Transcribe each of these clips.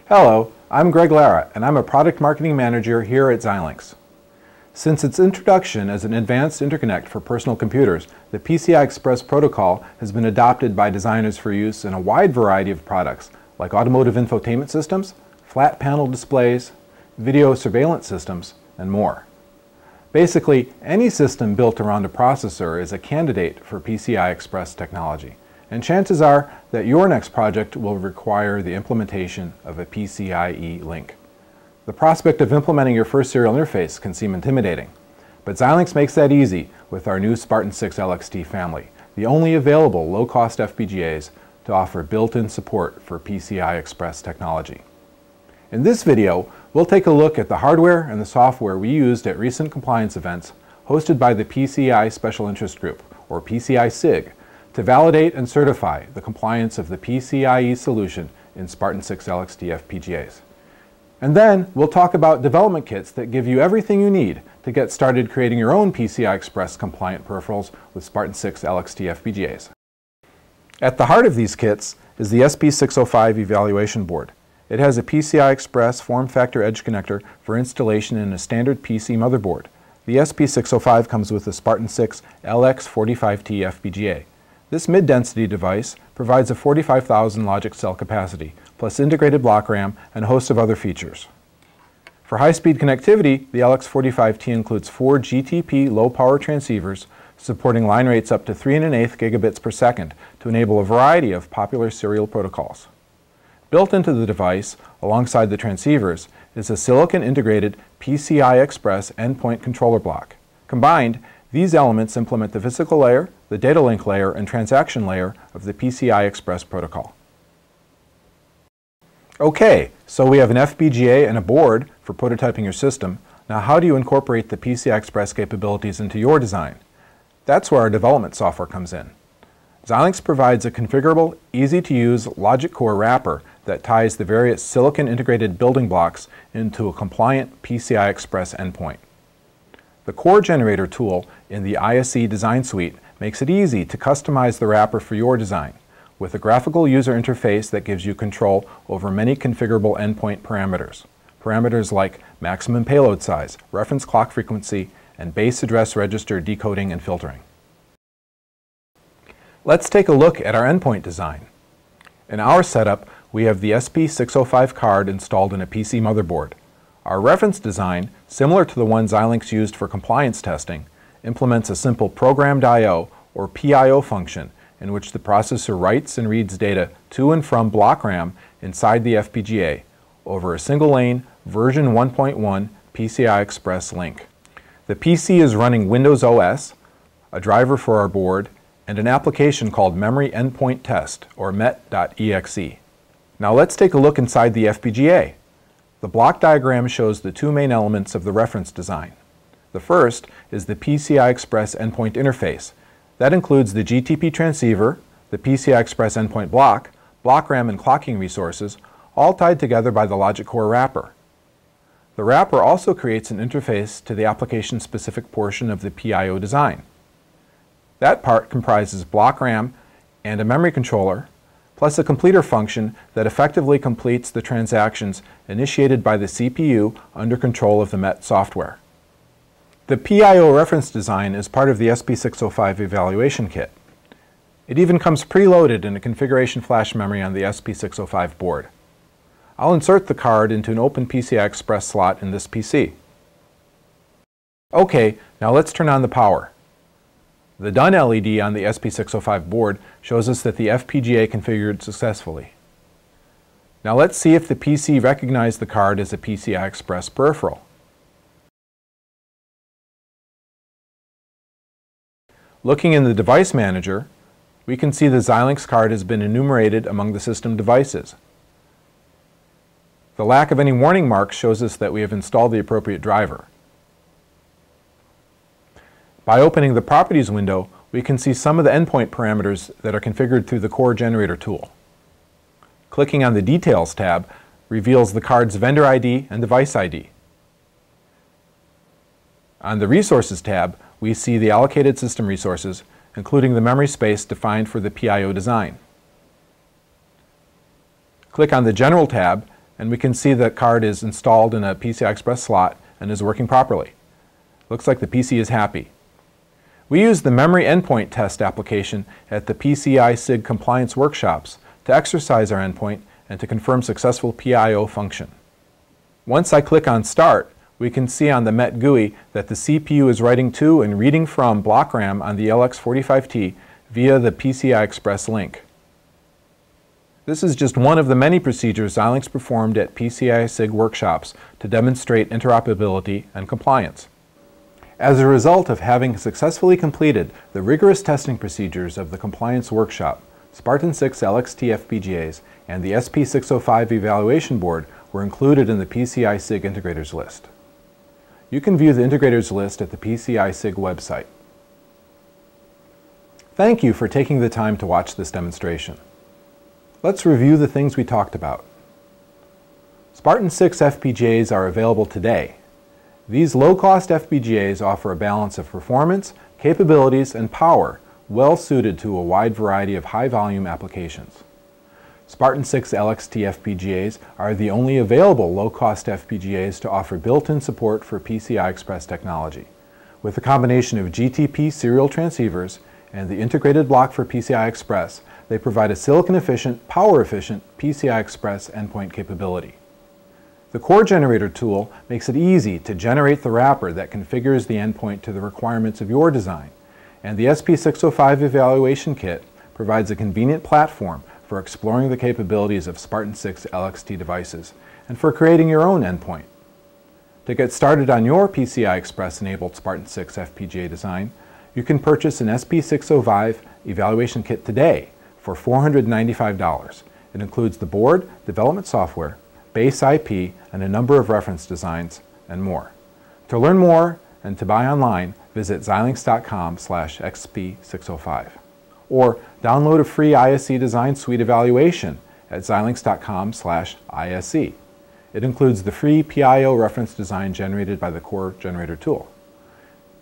Hello, I'm Greg Lara, and I'm a Product Marketing Manager here at Xilinx. Since its introduction as an advanced interconnect for personal computers, the PCI Express protocol has been adopted by designers for use in a wide variety of products, like automotive infotainment systems, flat panel displays, video surveillance systems, and more. Basically, any system built around a processor is a candidate for PCI Express technology, and chances are that your next project will require the implementation of a PCIe link. The prospect of implementing your first serial interface can seem intimidating, but Xilinx makes that easy with our new Spartan-6 LXT family, the only available low-cost FPGAs to offer built-in support for PCI Express technology. In this video, we'll take a look at the hardware and the software we used at recent compliance events hosted by the PCI Special Interest Group, or PCI SIG, to validate and certify the compliance of the PCIe solution in Spartan-6 LXT FPGAs. And then we'll talk about development kits that give you everything you need to get started creating your own PCI Express compliant peripherals with Spartan-6 LXT FPGAs. At the heart of these kits is the SP605 evaluation board. It has a PCI Express form factor edge connector for installation in a standard PC motherboard. The SP605 comes with the Spartan-6 LXT FPGA. This mid-density device provides a 45,000 logic cell capacity, plus integrated block RAM and a host of other features. For high-speed connectivity, the LX45T includes 4 GTP low-power transceivers supporting line rates up to 3 1/8 gigabits per second to enable a variety of popular serial protocols. Built into the device, alongside the transceivers, is a silicon-integrated PCI Express endpoint controller block. Combined, these elements implement the physical layer, the data link layer, and transaction layer of the PCI Express protocol. Okay, so we have an FPGA and a board for prototyping your system. Now how do you incorporate the PCI Express capabilities into your design? That's where our development software comes in. Xilinx provides a configurable, easy-to-use logic core wrapper that ties the various silicon-integrated building blocks into a compliant PCI Express endpoint. The core generator tool in the ISE design suite makes it easy to customize the wrapper for your design, with a graphical user interface that gives you control over many configurable endpoint parameters. Parameters like maximum payload size, reference clock frequency, and base address register decoding and filtering. Let's take a look at our endpoint design. In our setup, we have the SP605 card installed in a PC motherboard. Our reference design, similar to the one Xilinx used for compliance testing, implements a simple programmed I/O or PIO function in which the processor writes and reads data to and from block RAM inside the FPGA over a single-lane version 1.1 PCI Express link. The PC is running Windows OS, a driver for our board, and an application called Memory Endpoint Test, or met.exe. Now let's take a look inside the FPGA. The block diagram shows the two main elements of the reference design. The first is the PCI Express endpoint interface. That includes the GTP transceiver, the PCI Express endpoint block, block RAM and clocking resources, all tied together by the logic core wrapper. The wrapper also creates an interface to the application-specific portion of the PIO design. That part comprises block RAM and a memory controller, plus a completer function that effectively completes the transactions initiated by the CPU under control of the MET software. The PIO reference design is part of the SP605 evaluation kit. It even comes preloaded in a configuration flash memory on the SP605 board. I'll insert the card into an open PCI Express slot in this PC. Okay, now let's turn on the power. The Done LED on the SP605 board shows us that the FPGA configured successfully. Now let's see if the PC recognized the card as a PCI Express peripheral. Looking in the Device Manager, we can see the Xilinx card has been enumerated among the system devices. The lack of any warning marks shows us that we have installed the appropriate driver. By opening the Properties window, we can see some of the endpoint parameters that are configured through the core generator tool. Clicking on the Details tab reveals the card's vendor ID and device ID. On the Resources tab, we see the allocated system resources, including the memory space defined for the PIO design. Click on the General tab and we can see the card is installed in a PCI Express slot and is working properly. Looks like the PC is happy. We use the memory endpoint test application at the PCI SIG compliance workshops to exercise our endpoint and to confirm successful PIO function. Once I click on Start, we can see on the MET GUI that the CPU is writing to and reading from block RAM on the LX45T via the PCI Express link. This is just one of the many procedures Xilinx performed at PCI SIG workshops to demonstrate interoperability and compliance. As a result of having successfully completed the rigorous testing procedures of the compliance workshop, Spartan-6 LXT FPGAs and the SP605 evaluation board were included in the PCI SIG integrators list. You can view the integrators list at the PCI SIG website. Thank you for taking the time to watch this demonstration. Let's review the things we talked about. Spartan-6 FPGAs are available today. These low-cost FPGAs offer a balance of performance, capabilities, and power well suited to a wide variety of high-volume applications. Spartan-6 LXT FPGAs are the only available low-cost FPGAs to offer built-in support for PCI Express technology. With a combination of GTP serial transceivers and the integrated block for PCI Express, they provide a silicon-efficient, power-efficient PCI Express endpoint capability. The core generator tool makes it easy to generate the wrapper that configures the endpoint to the requirements of your design, and the SP605 evaluation kit provides a convenient platform for exploring the capabilities of Spartan-6 LXT devices and for creating your own endpoint. To get started on your PCI Express-enabled Spartan-6 FPGA design, you can purchase an SP605 evaluation kit today for $495. It includes the board, development software, base IP, and a number of reference designs, and more. To learn more and to buy online, visit xilinx.com/xp605. Or download a free ISE Design Suite evaluation at xilinx.com/ISE. It includes the free PIO reference design generated by the core generator tool.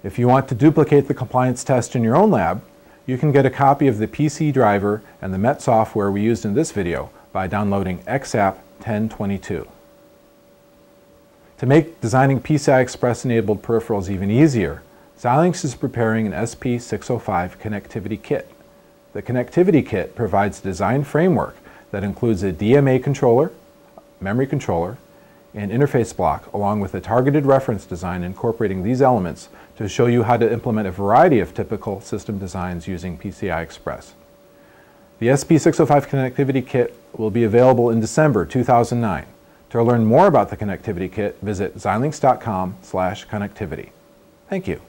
If you want to duplicate the compliance test in your own lab, you can get a copy of the PC driver and the MET software we used in this video by downloading XApp 1022. To make designing PCI Express-enabled peripherals even easier, Xilinx is preparing an SP605 connectivity kit. The connectivity kit provides a design framework that includes a DMA controller, memory controller, and interface block, along with a targeted reference design incorporating these elements to show you how to implement a variety of typical system designs using PCI Express. The SP605 connectivity kit will be available in December 2009. To learn more about the connectivity kit, visit xilinx.com/connectivity. Thank you.